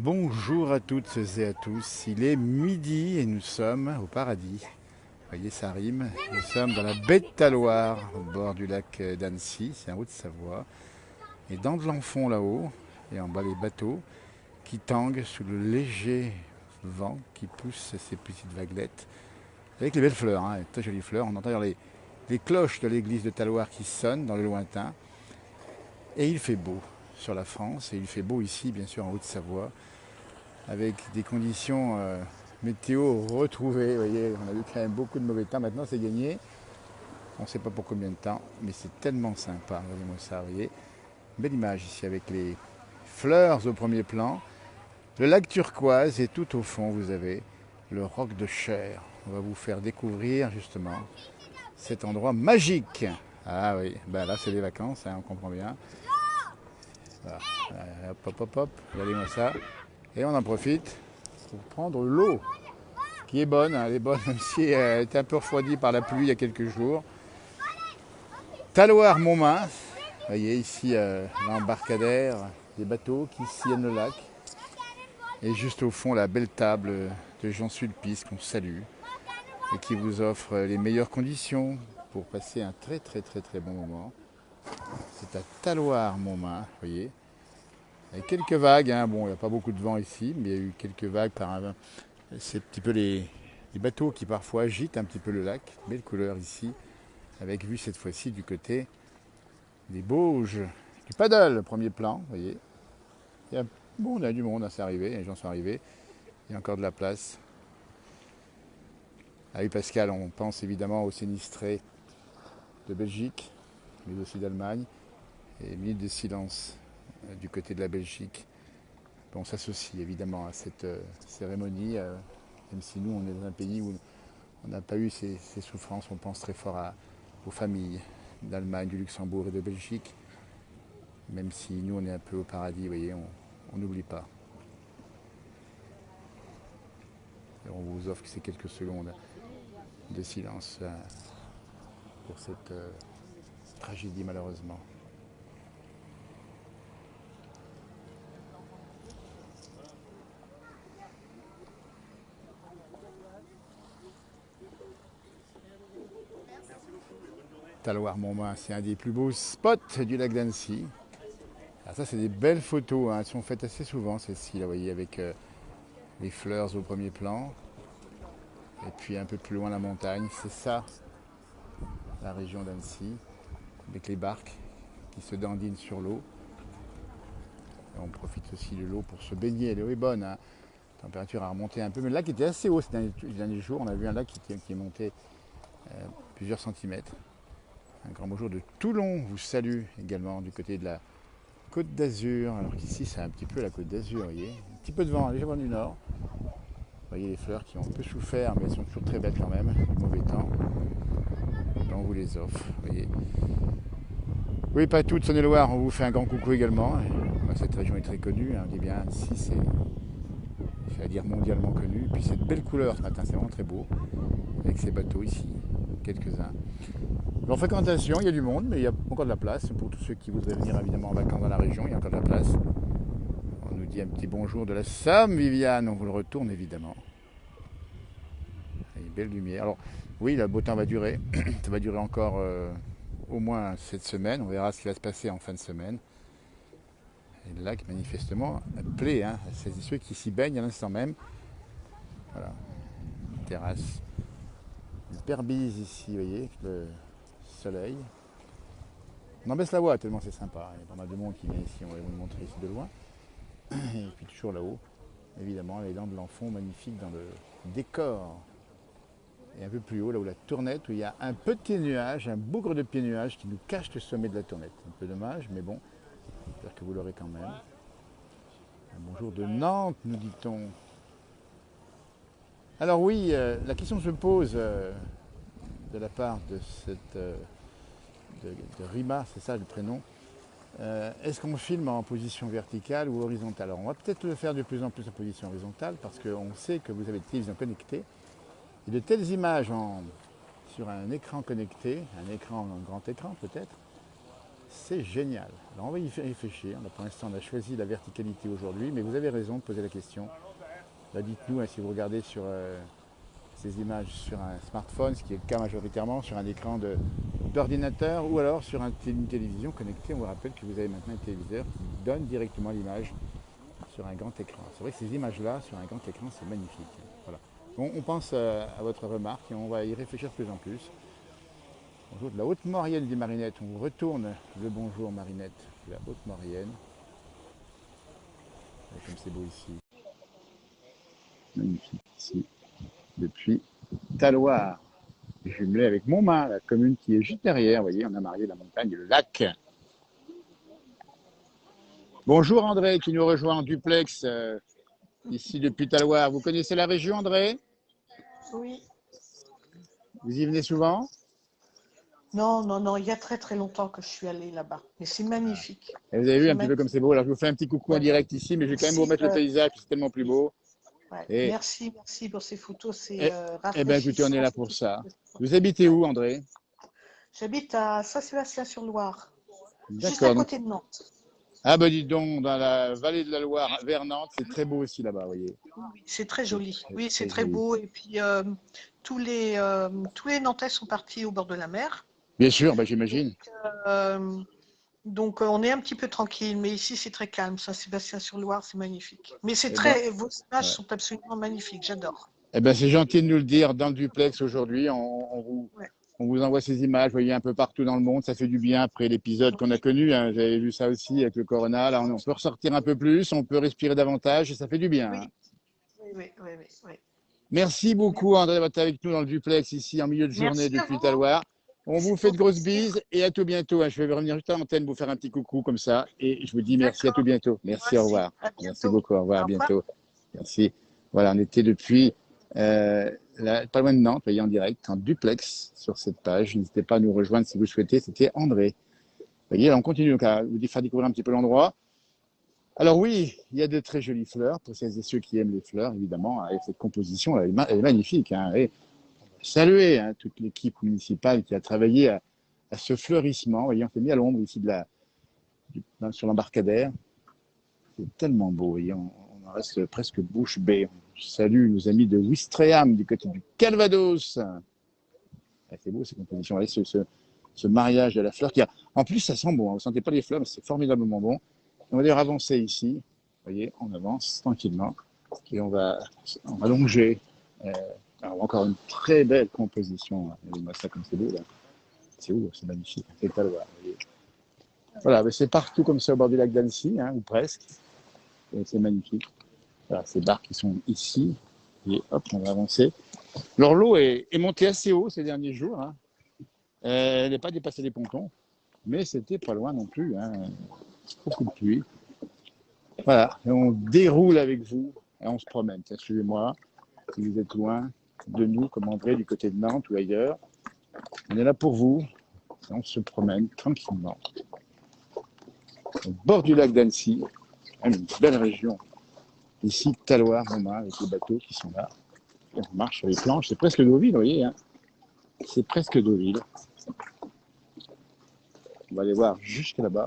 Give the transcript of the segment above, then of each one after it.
Bonjour à toutes et à tous, il est midi et nous sommes au paradis. Vous voyez, ça rime. Nous sommes dans la baie de Talloires, au bord du lac d'Annecy, c'est en Haute-Savoie. Et dans de l'enfond là-haut, et en bas les bateaux, qui tanguent sous le léger vent qui pousse ces petites vaguelettes. Avec les belles fleurs, hein, très jolies fleurs. On entend les cloches de l'église de Talloires qui sonnent dans le lointain. Et il fait beau sur la France, et il fait beau ici, bien sûr, en Haute-Savoie, avec des conditions météo retrouvées. Vous voyez, on a eu quand même beaucoup de mauvais temps. Maintenant, c'est gagné. On ne sait pas pour combien de temps, mais c'est tellement sympa. Regardez-moi ça, vous voyez. Belle image ici avec les fleurs au premier plan. Le lac turquoise et tout au fond, vous avez le roc de Cher. On va vous faire découvrir justement cet endroit magique. Ah oui, ben là c'est les vacances, hein, on comprend bien. Voilà. Hop, hop, hop, hop, regardez-moi ça. Et on en profite pour prendre l'eau, qui est bonne, hein, elle est bonne, même si elle était un peu refroidie par la pluie il y a quelques jours. Talloires-Montmain, vous voyez ici l'embarcadère, des bateaux qui sillonnent le lac. Et juste au fond, la belle table de Jean Sulpice qu'on salue et qui vous offre les meilleures conditions pour passer un très très très très bon moment. C'est à Talloires-Montmain, vous voyez. Avec quelques vagues, hein. Bon, il n'y a pas beaucoup de vent ici, mais il y a eu quelques vagues par un. C'est un petit peu les bateaux qui parfois agitent un petit peu le lac. Belle couleur ici, avec vue cette fois-ci du côté des Bauges, du paddle, premier plan, vous voyez. Bon, on a du monde, hein, c'est arrivé, les gens sont arrivés. Il y a encore de la place. Ah oui, Pascal, on pense évidemment aux sinistrés de Belgique, mais aussi d'Allemagne. Et minute de silence du côté de la Belgique. On s'associe évidemment à cette cérémonie, même si nous, on est dans un pays où on n'a pas eu ces souffrances. On pense très fort aux familles d'Allemagne, du Luxembourg et de Belgique. Même si nous, on est un peu au paradis, vous voyez, on n'oublie pas. Et on vous offre ces quelques secondes de silence pour cette tragédie, malheureusement. Talloires-Montmain, c'est un des plus beaux spots du lac d'Annecy. Alors ça, c'est des belles photos, hein. Elles sont faites assez souvent, celles-ci, là, vous voyez, avec les fleurs au premier plan. Et puis un peu plus loin, la montagne. C'est ça, la région d'Annecy, avec les barques qui se dandinent sur l'eau. Et on profite aussi de l'eau pour se baigner. L'eau est bonne, hein. La température a remonté un peu, mais le lac était assez haut ces derniers jours. On a vu un lac qui est monté plusieurs centimètres. Un grand bonjour de Toulon vous salue également du côté de la Côte d'Azur. Alors qu'ici, c'est un petit peu la Côte d'Azur, vous voyez. Un petit peu de vent, légèrement du nord. Vous voyez les fleurs qui ont un peu souffert, mais elles sont toujours très belles quand même, du mauvais temps. Et on vous les offre, vous voyez. Oui, pas toutes, Saône-et-Loire, on vous fait un grand coucou également. Cette région est très connue, hein. On dit bien Annecy, c'est à dire mondialement connu. Et puis cette belle couleur ce matin, c'est vraiment très beau, avec ces bateaux ici, quelques-uns. En fréquentation, il y a du monde, mais il y a encore de la place. Pour tous ceux qui voudraient venir évidemment en vacances dans la région, il y a encore de la place. On nous dit un petit bonjour de la Somme, Viviane, on vous le retourne évidemment. Il y a une belle lumière. Alors oui, le beau temps va durer. Ça va durer encore au moins cette semaine. On verra ce qui va se passer en fin de semaine. Et le lac, manifestement, plaît, hein. C'est ceux qui s'y baignent à l'instant même. Voilà, une terrasse. Une perbise ici, vous voyez, avec le soleil. On en baisse la voie tellement c'est sympa. Il y a pas mal de monde qui vient ici, on va vous le montrer ici de loin. Et puis toujours là-haut, évidemment, les dents de l'enfant magnifiques dans le décor. Et un peu plus haut, là où la tournette, où il y a un petit nuage, un bougre de pieds nuages qui nous cache le sommet de la tournette. Un peu dommage, mais bon, j'espère que vous l'aurez quand même. Un bonjour de Nantes, nous dit-on. Alors oui, la question se pose de la part de cette de Rima, c'est ça le prénom. Est-ce qu'on filme en position verticale ou horizontale? Alors on va peut-être le faire de plus en plus en position horizontale parce qu'on sait que vous avez des télévisions connectées. Et de telles images sur un écran connecté, un grand écran peut-être, C'est génial. Alors on va y réfléchir. Là, pour l'instant, on a choisi la verticalité aujourd'hui, mais vous avez raison de poser la question. Là, dites-nous hein, si vous regardez sur ces images sur un smartphone, ce qui est le cas majoritairement, sur un écran d'ordinateur ou alors sur une télévision connectée. On vous rappelle que vous avez maintenant un téléviseur qui donne directement l'image sur un grand écran. C'est vrai que ces images-là, sur un grand écran, c'est magnifique. Voilà. Bon, on pense à votre remarque et on va y réfléchir de plus en plus. Bonjour de la Haute-Maurienne, dit Marinette. On vous retourne le bonjour, Marinette, de la Haute-Maurienne. Comme c'est beau ici. Magnifique ici, depuis Taloir, jumelé avec Montmain, la commune qui est juste derrière. Vous voyez, on a marié la montagne et le lac. Bonjour André, qui nous rejoint en duplex ici depuis Taloir. Vous connaissez la région, André? Oui. Vous y venez souvent? Non, non, non, il y a très très longtemps que je suis allée là-bas. Mais c'est magnifique. Et vous avez vu C'est un petit peu comme magnifique. c'est beau. Alors je vous fais un petit coucou en Ouais. direct ici, mais je vais quand même vous Merci, remettre le paysage, c'est tellement plus oui, beau. ouais. Et, Merci, merci pour ces photos. C'est et, eh bien écoutez, on est rafraîchissant. là pour ça. Vous habitez Ouais. où, André? J'habite à Saint-Sébastien-sur-Loire, juste à D'accord. Donc, côté de Nantes. ah ben dis donc, dans la vallée de la Loire, vers Nantes, c'est très beau aussi là-bas, vous voyez. Oui, c'est très C'est joli. très, Oui, c'est très très joli. beau. Et puis tous les Nantais sont partis au bord de la mer. Bien sûr, bah, Donc, j'imagine. euh, on est un petit peu tranquille, mais ici c'est très calme. Saint-Sébastien-sur-Loire, c'est magnifique. Mais c'est Eh ben, très, vos images ouais. sont absolument magnifiques. J'adore. Eh ben, c'est gentil de nous le dire dans le duplex aujourd'hui. Ouais. On vous envoie ces images, vous voyez, un peu partout dans le monde. Ça fait du bien après l'épisode qu'on a Oui, connu, hein. J'avais vu ça aussi avec le Corona. Là, on peut ressortir un peu plus, on peut respirer davantage et ça fait du bien, hein. oui, oui, oui, oui, oui, oui. Merci beaucoup, Merci. André, d'être avec nous dans le duplex ici en milieu de journée Merci à depuis vous. Taloir. On vous C'est fait au de grosses plaisir. bises et à tout bientôt, hein. Je vais revenir juste à l'antenne vous faire un petit coucou comme ça. Et je vous dis merci, à tout D'accord. bientôt. Moi Merci, au aussi. revoir. À Merci bientôt. beaucoup, au revoir, Au à revoir. bientôt. Merci. Voilà, on était depuis pas loin de Nantes, vous voyez, en direct, en duplex sur cette page. N'hésitez pas à nous rejoindre si vous souhaitez. C'était André. Vous voyez, on continue donc à vous faire découvrir un petit peu l'endroit. Alors oui, il y a de très jolies fleurs, pour celles et ceux qui aiment les fleurs, évidemment, avec cette composition, elle est magnifique, hein. Et saluer hein, toute l'équipe municipale qui a travaillé à ce fleurissement. Vous voyez, on s'est mis à l'ombre ici sur l'embarcadère. C'est tellement beau, vous voyez, on en reste presque bouche bée. Je salue nos amis de Ouistreham, du côté du Calvados. Ah, c'est beau ces compositions, voyez, ce mariage de la fleur qui a... En plus, ça sent bon, hein. Vous ne sentez pas les fleurs, mais c'est formidablement bon. On va d'ailleurs avancer ici, vous voyez, on avance tranquillement et on va longer. Alors, encore une très belle composition. Regardez-moi ça comme c'est beau là. C'est où? C'est magnifique. C'est pas loin. Voilà, mais c'est partout comme ça au bord du lac d'Annecy, hein, ou presque. Et c'est magnifique. Voilà, ces barques qui sont ici. Et hop, on va avancer. Alors l'eau est montée assez haut ces derniers jours, hein. Elle n'est pas dépassée les pontons, mais c'était pas loin non plus, hein. Beaucoup de pluie. Voilà, et on déroule avec vous et on se promène. Tiens, suivez-moi. Si vous êtes loin de nous, comme André, du côté de Nantes ou ailleurs, on est là pour vous. Et on se promène tranquillement au bord du lac d'Annecy, une belle région. Ici, Taloir, Montmain, avec les bateaux qui sont là. Et on marche sur les planches. C'est presque Deauville, vous voyez, hein. C'est presque Deauville. On va aller voir jusque là-bas.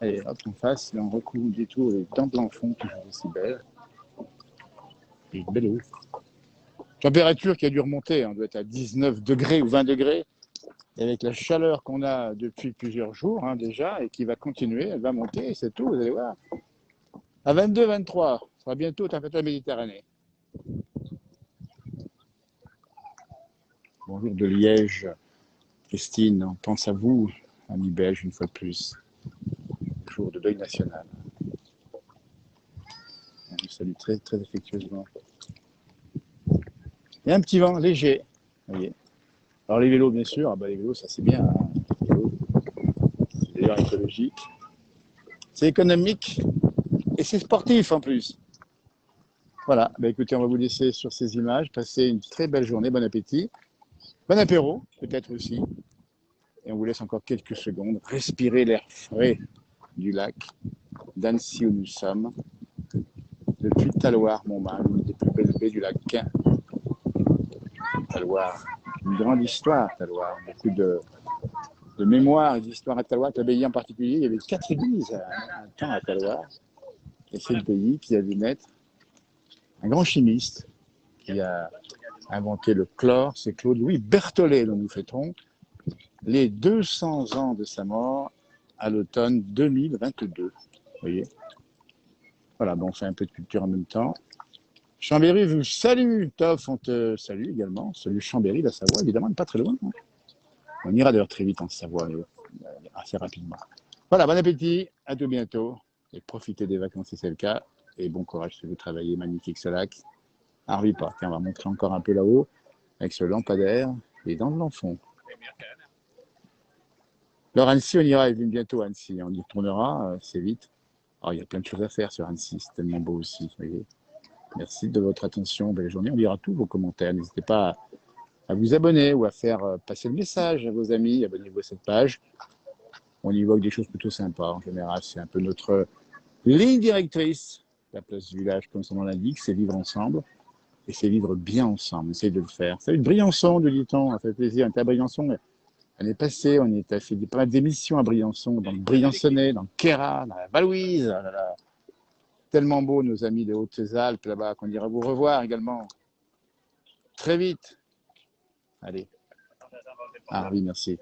Allez, hop, en face, là, on recouvre le détour les dents Blanchon, toujours aussi belles. Et une belle eau. Température qui a dû remonter, on doit être à 19 degrés ou 20 degrés. Et avec la chaleur qu'on a depuis plusieurs jours hein, déjà, et qui va continuer, elle va monter, c'est tout, vous allez voir. À 22, 23, ce sera bientôt température Méditerranée. Bonjour de Liège, Christine, on pense à vous, amis belges, une fois de plus. Jour de deuil national. On vous salue très, très affectueusement. Il y a un petit vent léger, vous voyez. Alors les vélos, bien sûr, ah bah, les vélos, ça c'est bien. Hein. Les vélos, c'est d'ailleurs écologique. C'est économique et c'est sportif en plus. Voilà, bah, écoutez, on va vous laisser sur ces images. Passez une très belle journée, bon appétit. Bon apéro, peut-être aussi. Et on vous laisse encore quelques secondes. Respirez l'air frais du lac d'Annecy où nous sommes. Depuis Taloir, Montmain, l'une des plus belles baies du lac. Taloir, une grande histoire, Taloir. Beaucoup de mémoire et d'histoire à Talouar, l'abbaye en particulier. Il y avait 4 églises un temps à Talouar. Et c'est le pays qui a vu naître un grand chimiste qui a inventé le chlore. C'est Claude-Louis Berthollet, dont nous fêterons les 200 ans de sa mort à l'automne 2022. Vous voyez. Voilà, bon, on fait un peu de culture en même temps. Chambéry vous salue, Toff, on te salue également. Salut Chambéry, la Savoie, évidemment, pas très loin. Hein. On ira d'ailleurs très vite en Savoie, assez rapidement. Voilà, bon appétit, à tout bientôt. Et profitez des vacances si c'est le cas. Et bon courage si vous travaillez, magnifique ce lac. Harvey Park, on va montrer encore un peu là-haut, avec ce lampadaire et dans le fond. Alors Annecy, on ira bientôt à Annecy, on y retournera, c'est vite. Alors, il y a plein de choses à faire sur Annecy, c'est tellement beau aussi. Voyez. Merci de votre attention, belle journée. On lira tous vos commentaires. N'hésitez pas à vous abonner ou à faire passer le message à vos amis. Abonnez-vous à cette page. On y voit des choses plutôt sympas. En général, c'est un peu notre ligne directrice. La place du village, comme son nom l'indique, c'est vivre ensemble. Et c'est vivre bien ensemble. Essayez de le faire. Salut de Briançon, de dit-on. Ça fait plaisir. On était à Briançon l'année passée. On a fait pas mal d'émissions à Briançon, dans le Briançonnais, dans le Queyras, dans la Valouise. Oh là là. Tellement beau, nos amis des Hautes-Alpes, là-bas, qu'on ira vous revoir également. Très vite. Allez. Ah oui, merci.